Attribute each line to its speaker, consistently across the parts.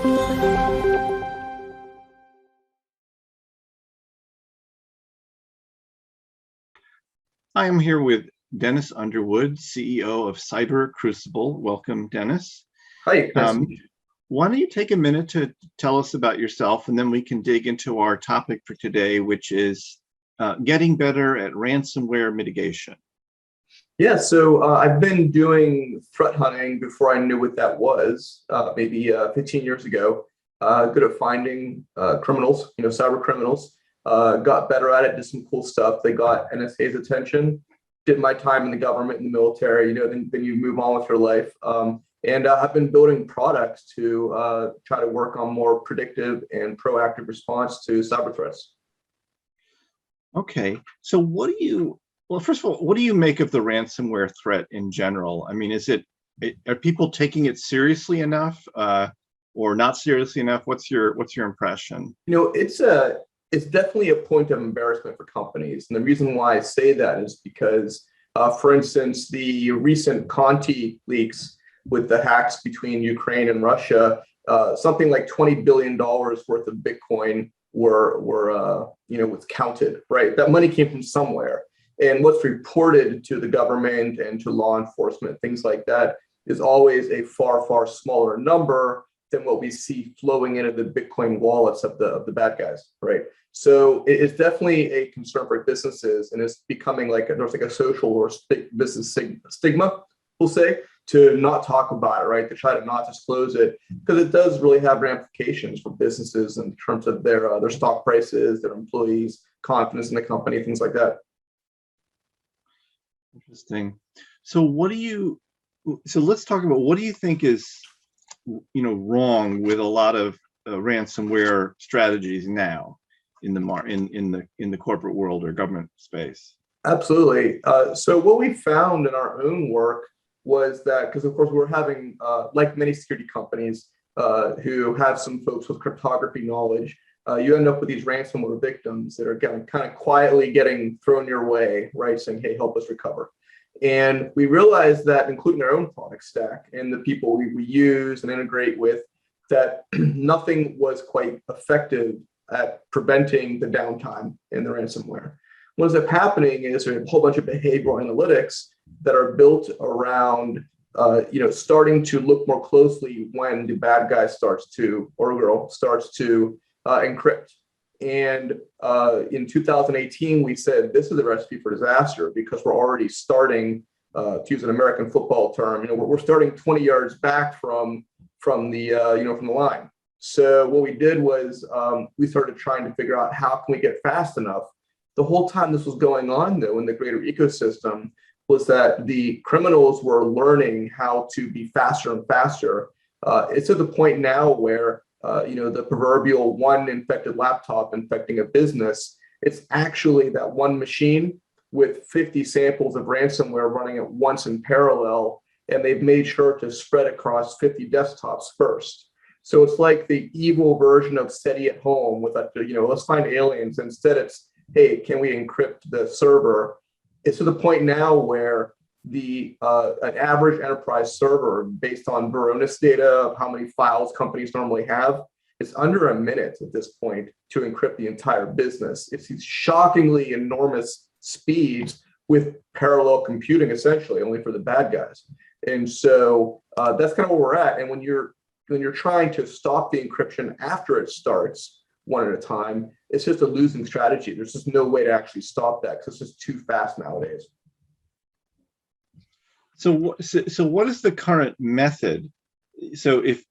Speaker 1: I am here with Dennis Underwood, CEO of Cyber Crucible. Welcome, Dennis.
Speaker 2: Hi.
Speaker 1: Why don't you take a minute to tell us about yourself, and then we can dig into our topic for today, which is getting better at ransomware mitigation.
Speaker 2: Yeah, so I've been doing threat hunting before I knew what that was, maybe 15 years ago. Good at finding criminals, cyber criminals. Got better at it, did some cool stuff. They got NSA's attention. Did my time in the government, in the military. Then you move on with your life. And I've been building products to try to work on more predictive and proactive response to cyber threats.
Speaker 1: Okay, so well, first of all, what do you make of the ransomware threat in general? I mean, are people taking it seriously enough or not seriously enough? What's your impression?
Speaker 2: It's definitely a point of embarrassment for companies. And the reason why I say that is because, for instance, the recent Conti leaks with the hacks between Ukraine and Russia, something like $20 billion worth of Bitcoin was counted, right? That money came from somewhere. And what's reported to the government and to law enforcement, things like that, is always a far, far smaller number than what we see flowing into the Bitcoin wallets of the bad guys, right? So it's definitely a concern for businesses, and it's becoming there's a social or business stigma, we'll say, to not talk about it, right? To try to not disclose it, because it does really have ramifications for businesses in terms of their stock prices, their employees' confidence in the company, things like that.
Speaker 1: Interesting. So let's talk about what do you think is wrong with a lot of ransomware strategies now in the corporate world or government space?
Speaker 2: Absolutely. So what we found in our own work was that, because of course we're having, like many security companies who have some folks with cryptography knowledge, you end up with these ransomware victims that are kind of quietly getting thrown your way, right? Saying, hey, help us recover. And we realized that, including our own product stack and the people we use and integrate with, that nothing was quite effective at preventing the downtime in the ransomware. What ends up happening is there's a whole bunch of behavioral analytics that are built around starting to look more closely when the bad guy starts to, or girl starts to encrypt. And in 2018, we said this is a recipe for disaster, because we're already starting, to use an American football term, we're starting 20 yards back from the line. So what we did was we started trying to figure out how can we get fast enough. The whole time this was going on, though, in the greater ecosystem, was that the criminals were learning how to be faster and faster. It's at the point now where the proverbial one infected laptop infecting a business, it's actually that one machine with 50 samples of ransomware running at once in parallel, and they've made sure to spread across 50 desktops first. So it's like the evil version of SETI at home with let's find aliens. Instead, it's, hey, can we encrypt the server? It's to the point now where an average enterprise server, based on Varonis data of how many files companies normally have, it's under a minute at this point to encrypt the entire business. It's these shockingly enormous speeds with parallel computing, essentially, only for the bad guys. And so that's kind of where we're at. And when you're trying to stop the encryption after it starts, one at a time, it's just a losing strategy. There's just no way to actually stop that, because it's just too fast nowadays.
Speaker 1: So what is the current method? So if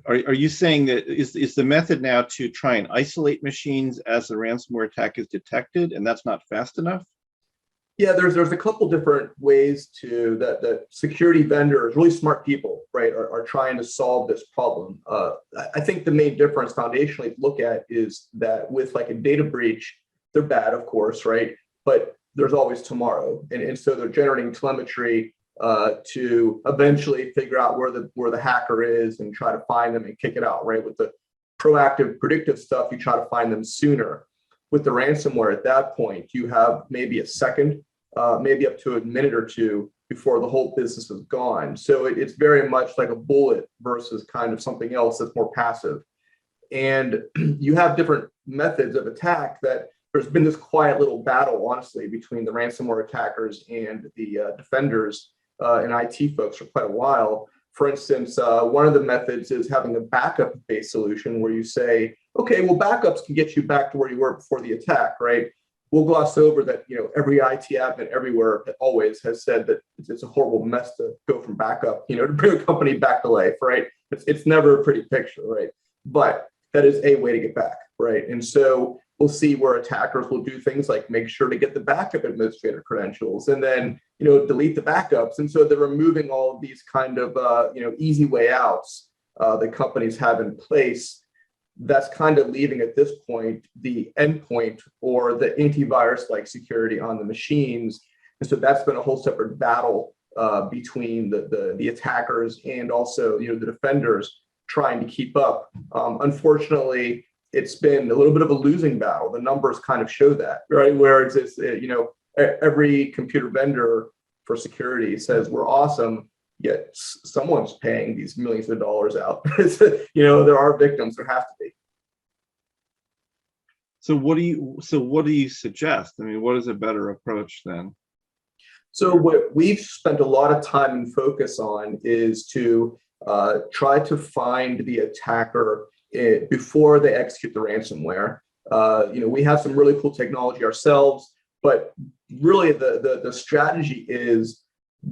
Speaker 1: are you saying that is the method now to try and isolate machines as the ransomware attack is detected, and that's not fast enough?
Speaker 2: Yeah, there's a couple different ways that security vendors, really smart people, right, are trying to solve this problem. I think the main difference foundationally to look at is that with like a data breach, they're bad, of course, right? But there's always tomorrow, and so they're generating telemetry to eventually figure out where the hacker is and try to find them and kick it out, right? With the proactive predictive stuff, you try to find them sooner. With the ransomware, at that point, you have maybe a second, maybe up to a minute or two before the whole business is gone. So it's very much like a bullet versus kind of something else that's more passive. And you have different methods of attack that there's been this quiet little battle, honestly, between the ransomware attackers and the defenders and IT folks for quite a while. For instance, one of the methods is having a backup-based solution where you say, okay, well, backups can get you back to where you were before the attack, right? We'll gloss over that, every IT admin everywhere always has said that it's a horrible mess to go from backup, to bring a company back to life, right? It's never a pretty picture, right? But that is a way to get back, right? And so we'll see where attackers will do things like make sure to get the backup administrator credentials and then, delete the backups. And so they're removing all of these kind of, easy way outs that companies have in place. That's kind of leaving at this point the endpoint or the antivirus-like security on the machines. And so that's been a whole separate battle between the attackers and also, the defenders trying to keep up. Unfortunately, it's been a little bit of a losing battle. The numbers kind of show that, right? Where it's every computer vendor for security says we're awesome, yet someone's paying these millions of dollars out. There are victims. There have to be.
Speaker 1: So what do you suggest? I mean, what is a better approach then?
Speaker 2: So what we've spent a lot of time and focus on is to try to find the attacker before they execute the ransomware. We have some really cool technology ourselves, but really the strategy is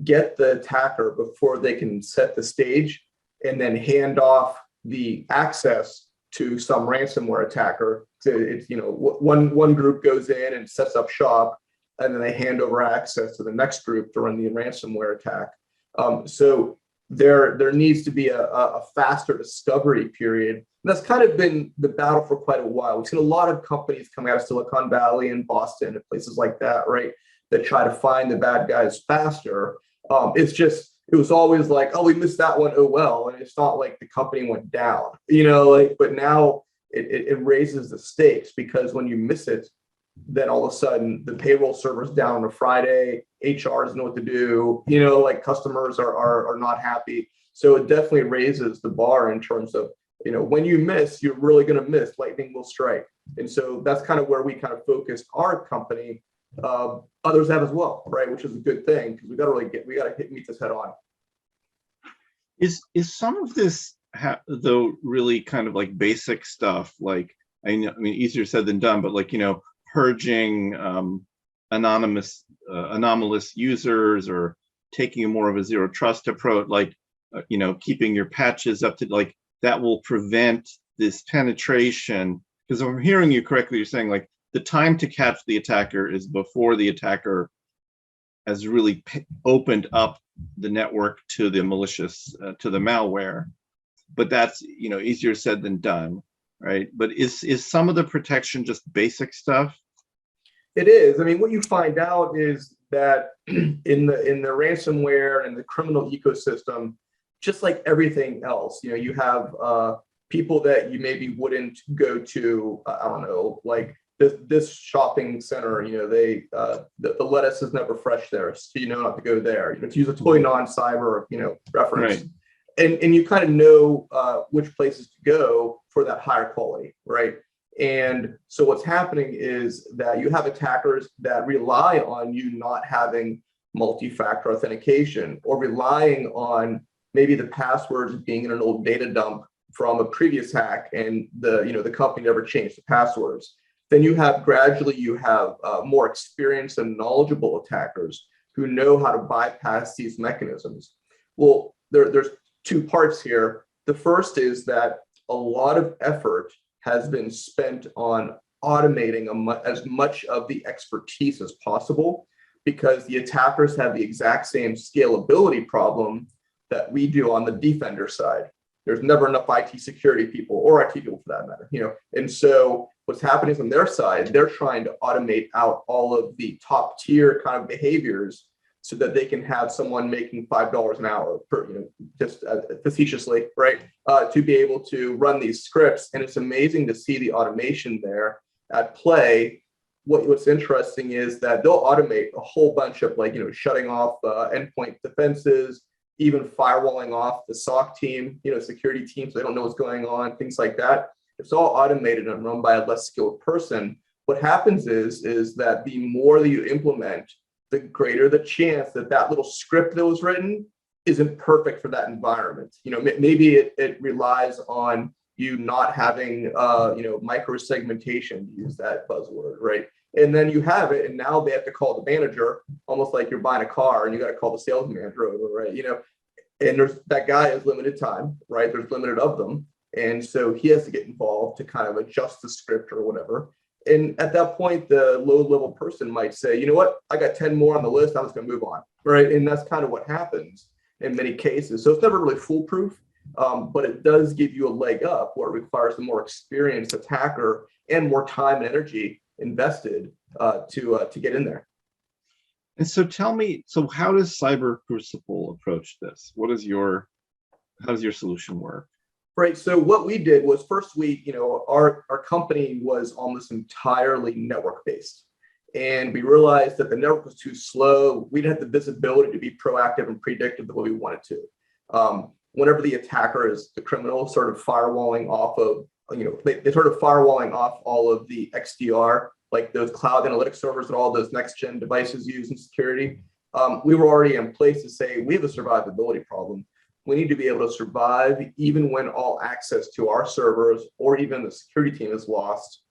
Speaker 2: get the attacker before they can set the stage and then hand off the access to some ransomware attacker. So it's, one group goes in and sets up shop, and then they hand over access to the next group to run the ransomware attack. So there needs to be a faster discovery period. And that's kind of been the battle for quite a while. We've seen a lot of companies coming out of Silicon Valley and Boston and places like that, right, that try to find the bad guys faster. It was always like, oh, we missed that one. Oh, well. And it's not like the company went down, but now it raises the stakes, because when you miss it, then all of a sudden the payroll server's down on a Friday, HR doesn't know what to do, customers are not happy. So it definitely raises the bar in terms of, when you miss, you're really going to miss, lightning will strike. And so that's kind of where we kind of focused our company. Others have as well, right? Which is a good thing, because we got to meet this head on.
Speaker 1: Is some of this though really kind of like basic stuff? Like, I mean, easier said than done, but purging anomalous users, or taking a more of a zero trust approach, keeping your patches up to that will prevent this penetration. Because if I'm hearing you correctly, you're saying the time to catch the attacker is before the attacker has really opened up the network to the malicious, to the malware. But that's, easier said than done, right? But is some of the protection just basic stuff?
Speaker 2: It is. I mean, what you find out is that in the ransomware and the criminal ecosystem, just like everything else, you have people that you maybe wouldn't go to, I don't know, like this shopping center, the lettuce is never fresh there, so not to go there. To use a totally non-cyber, reference.
Speaker 1: Right.
Speaker 2: And you kind of know which places to go for that higher quality, right? And so what's happening is that you have attackers that rely on you not having multi-factor authentication, or relying on maybe the passwords being in an old data dump from a previous hack, and the company never changed the passwords. Then you have more experienced and knowledgeable attackers who know how to bypass these mechanisms. Well, there's two parts here. The first is that a lot of effort has been spent on automating as much of the expertise as possible, because the attackers have the exact same scalability problem that we do on the defender side. There's never enough IT security people, or IT people for that matter, and so what's happening on their side, they're trying to automate out all of the top tier kind of behaviors, so that they can have someone making $5 an hour per, just facetiously, right, to be able to run these scripts. And it's amazing to see the automation there at play. what's interesting is that they'll automate a whole bunch of like, shutting off endpoint defenses, even firewalling off the SOC team, security teams. So they don't know what's going on, things like that. It's all automated and run by a less skilled person. What happens is that the more that you implement, the greater the chance that that little script that was written isn't perfect for that environment. Maybe it relies on you not having, micro segmentation, to use that buzzword, right? And then you have it, and now they have to call the manager, almost like you're buying a car and you got to call the sales manager over, right? And there's that guy has limited time, right? There's limited of them. And so he has to get involved to kind of adjust the script or whatever. And at that point, the low-level person might say, you know what, I got 10 more on the list, I'm just going to move on, right? And that's kind of what happens in many cases. So it's never really foolproof, but it does give you a leg up where it requires a more experienced attacker and more time and energy invested to get in there.
Speaker 1: And so tell me, so how does Cyber Crucible approach this? How does your solution work?
Speaker 2: Right. So what we did was first our company was almost entirely network based. And we realized that the network was too slow. We didn't have the visibility to be proactive and predictive the way we wanted to. Whenever the attacker is the criminal, sort of firewalling off of, they sort of firewalling off all of the XDR, like those cloud analytics servers that all those next gen devices use in security. We were already in place to say we have a survivability problem. We need to be able to survive even when all access to our servers or even the security team is lost.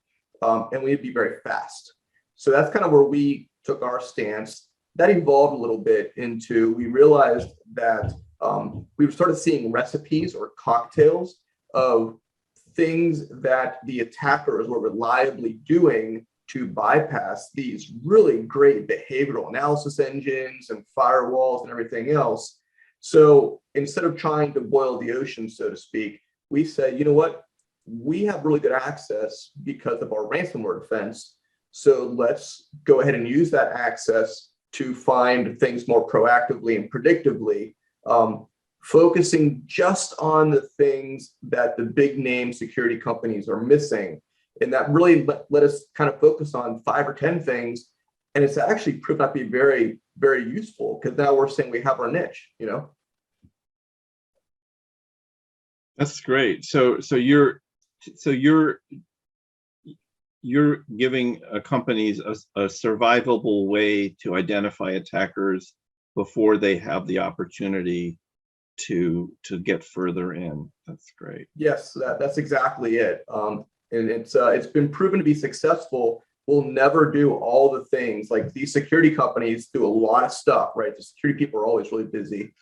Speaker 2: And we need to be very fast. So that's kind of where we took our stance. That evolved a little bit into, we realized that we started seeing recipes or cocktails of things that the attackers were reliably doing to bypass these really great behavioral analysis engines and firewalls and everything else. So instead of trying to boil the ocean, so to speak, we said, you know what, we have really good access because of our ransomware defense. So let's go ahead and use that access to find things more proactively and predictively, focusing just on the things that the big name security companies are missing. And that really let us kind of focus on 5 or 10 things. And it's actually proved out to be very, very useful because now we're saying we have our niche,
Speaker 1: That's great. So you're giving companies a survivable way to identify attackers before they have the opportunity to get further in. That's great.
Speaker 2: Yes, that's exactly it. And it's been proven to be successful. We'll never do all the things like these security companies do a lot of stuff, right? The security people are always really busy.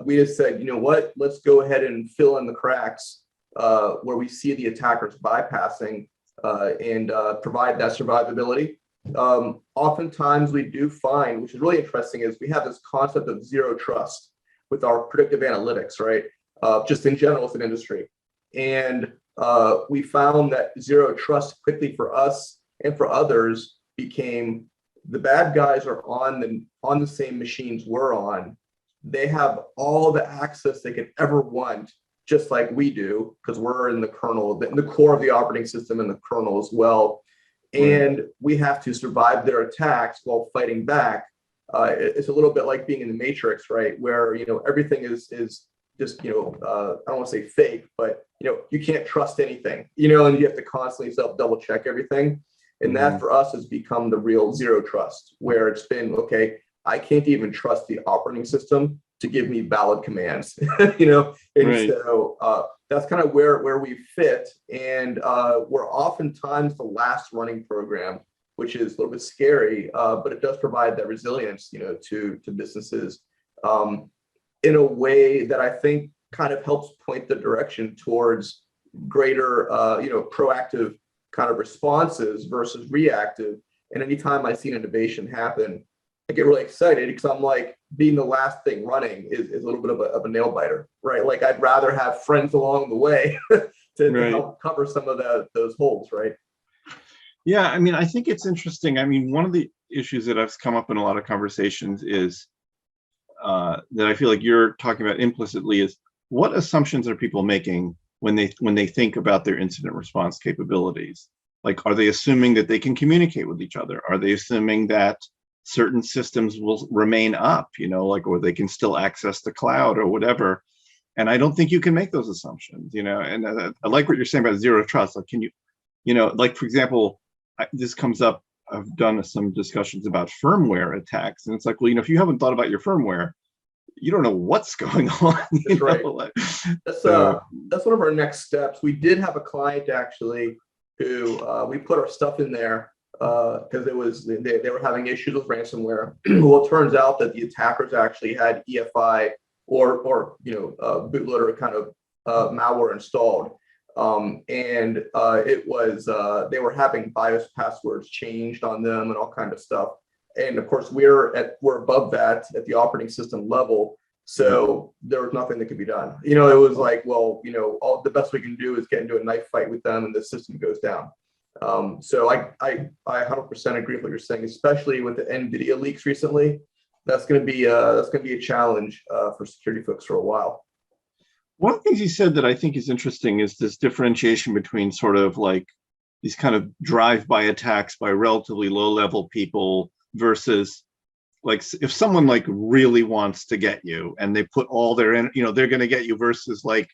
Speaker 2: We just said, you know what, let's go ahead and fill in the cracks where we see the attackers bypassing and provide that survivability. Oftentimes we do find, which is really interesting, is we have this concept of zero trust with our predictive analytics, right? Just in general as an industry. And we found that zero trust quickly for us and for others became the bad guys are on the same machines we're on. They have all the access they could ever want, just like we do, because we're in the kernel, in the core of the operating system and the kernel as well. And we have to survive their attacks while fighting back. It's a little bit like being in the Matrix, right? Where, everything is just, I don't want to say fake, but, you can't trust anything, and you have to constantly double check everything. And that for us has become the real zero trust, where it's been, okay, I can't even trust the operating system to give me valid commands, and so that's kind of where we fit. And we're oftentimes the last running program, which is a little bit scary, but it does provide that resilience, to businesses in a way that I think kind of helps point the direction towards greater, proactive kind of responses versus reactive. And anytime I see an innovation happen, I get really excited because I'm like, being the last thing running is a little bit of a nail biter, right? Like I'd rather have friends along the way to help cover some of those holes, right?
Speaker 1: Yeah, I mean, I think it's interesting. I mean, one of the issues that has come up in a lot of conversations is that I feel like you're talking about implicitly is what assumptions are people making when they think about their incident response capabilities? Like, are they assuming that they can communicate with each other? Are they assuming that certain systems will remain up, like, or they can still access the cloud or whatever? And I don't think you can make those assumptions, and I like what you're saying about zero trust. Like, can you, like, for example, this comes up, I've done some discussions about firmware attacks, and it's like, well, if you haven't thought about your firmware, you don't know what's going on.
Speaker 2: That's right.
Speaker 1: Like,
Speaker 2: that's one of our next steps. We did have a client actually who we put our stuff in there because they were having issues with ransomware. Well, it turns out that the attackers actually had EFI or bootloader kind of malware installed. It was they were having BIOS passwords changed on them and all kind of stuff. And of course, we're above that at the operating system level, so there was nothing that could be done. It was like, well, all the best we can do is get into a knife fight with them, and the system goes down. So I 100% agree with what you're saying, especially with the NVIDIA leaks recently. That's going to be a challenge for security folks for a while.
Speaker 1: One of the things you said that I think is interesting is this differentiation between sort of like these kind of drive-by attacks by relatively low-level people versus, like, if someone like really wants to get you and they put all their they're going to get you, versus like,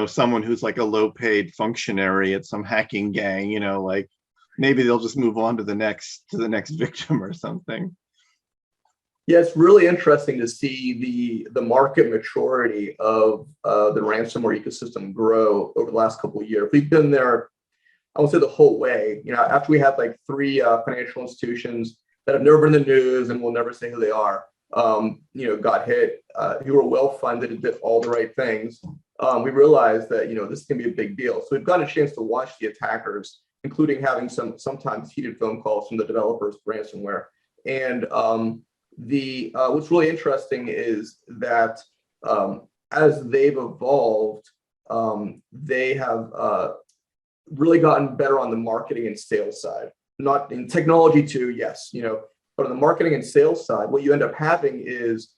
Speaker 1: someone who's like a low-paid functionary at some hacking gang, like maybe they'll just move on to the next victim or something.
Speaker 2: Yeah, it's really interesting to see the market maturity of the ransomware ecosystem grow over the last couple of years. We've been there, I would say, the whole way. After we had like 3 financial institutions that have never been in the news and we'll never say who they are, got hit, who were well funded and did all the right things. We realized that this can be a big deal. So we've got a chance to watch the attackers, including having sometimes heated phone calls from the developers of ransomware. And what's really interesting is that as they've evolved, they have really gotten better on the marketing and sales side. Not in technology too, yes, but on the marketing and sales side, what you end up having is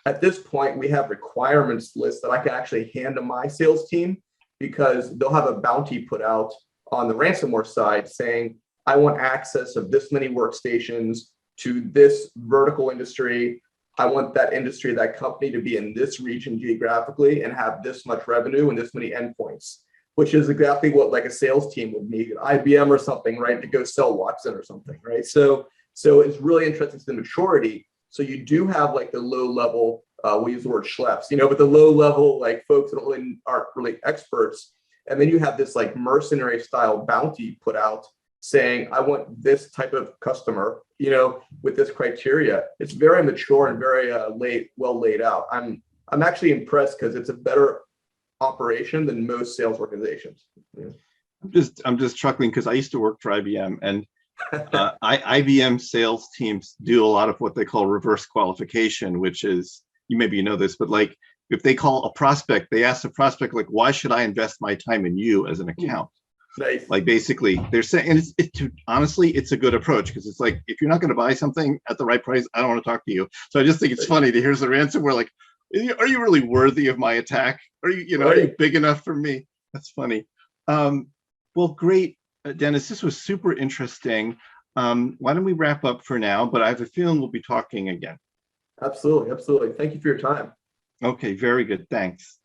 Speaker 2: at this point, we have requirements lists that I can actually hand to my sales team, because they'll have a bounty put out on the ransomware side saying, I want access of this many workstations to this vertical industry. I want that industry, that company, to be in this region geographically and have this much revenue and this many endpoints, which is exactly what like a sales team would need, IBM or something, right, to go sell Watson or something, right? So it's really interesting to the maturity. So you do have like the low level, we use the word schleps, but the low level like folks that aren't really experts. And then you have this like mercenary style bounty put out saying, I want this type of customer, with this criteria. It's very mature and very well laid out. I'm actually impressed because it's a better operation than most sales organizations. Yeah.
Speaker 1: I'm just chuckling because I used to work for IBM, and IBM sales teams do a lot of what they call reverse qualification, which is, maybe you know this, but like if they call a prospect, they ask the prospect, like, why should I invest my time in you as an account?
Speaker 2: Nice.
Speaker 1: Like basically they're saying, and honestly, it's a good approach, because it's like, if you're not going to buy something at the right price, I don't want to talk to you. So I just think it's funny to hear the ransomware, like, are you really worthy of my attack? Are you, are you big enough for me? That's funny. Well, great, Dennis, this was super interesting. Why don't we wrap up for now? But I have a feeling we'll be talking again.
Speaker 2: Absolutely. Thank you for your time.
Speaker 1: Okay, very good. Thanks.